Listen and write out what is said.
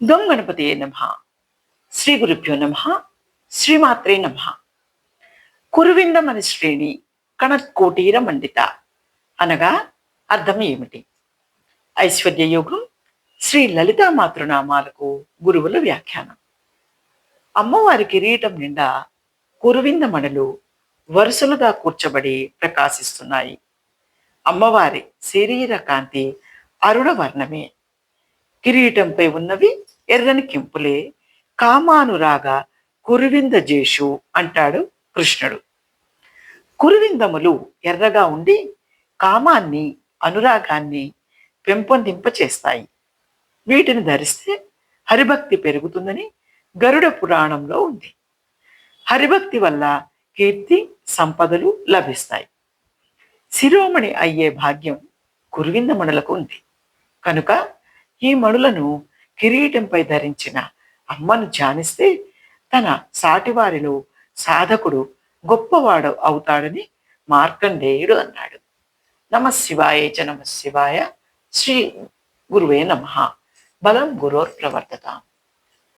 గం గణపతియే నమః. శ్రీ గురుభ్యో నమః. శ్రీమాత్రే నమః. కురువిందమని శ్రేణి కణత్కోటీర మండిత అనగా అర్థం ఏమిటి? ఐశ్వర్యయోగం శ్రీ లలితా మాతృనామాలకు గురువుల వ్యాఖ్యానం. అమ్మవారి కిరీటం నిండా కురువిందమణులు వరుసలుగా కూర్చబడి ప్రకాశిస్తున్నాయి. అమ్మవారి శరీర కాంతి అరుణవర్ణమే. కిరీటంపై ఉన్నవి ఎర్రని కెంపులే. కామానురాగ కురువింద జేషు అంటాడు కృష్ణుడు. కురువిందములు ఎర్రగా ఉండి కామాన్ని, అనురాగాన్ని పెంపొందింపచేస్తాయి. వీటిని ధరిస్తే హరిభక్తి పెరుగుతుందని గరుడ పురాణంలో ఉంది. హరిభక్తి వల్ల కీర్తి, సంపదలు లభిస్తాయి. శిరోమణి అయ్యే భాగ్యం కురువింద మణులకు ఉంది. కనుక ఈ మణులను కిరీటంపై ధరించిన అమ్మను ధ్యానిస్తే తన సాటివారిలో సాధకుడు గొప్పవాడు అవుతాడని మార్కండేయుడు అన్నాడు. నమఃశివాయ చ నమఃశివాయ. శ్రీ గురువే నమః. బలం గురోర్ ప్రవర్తతాం.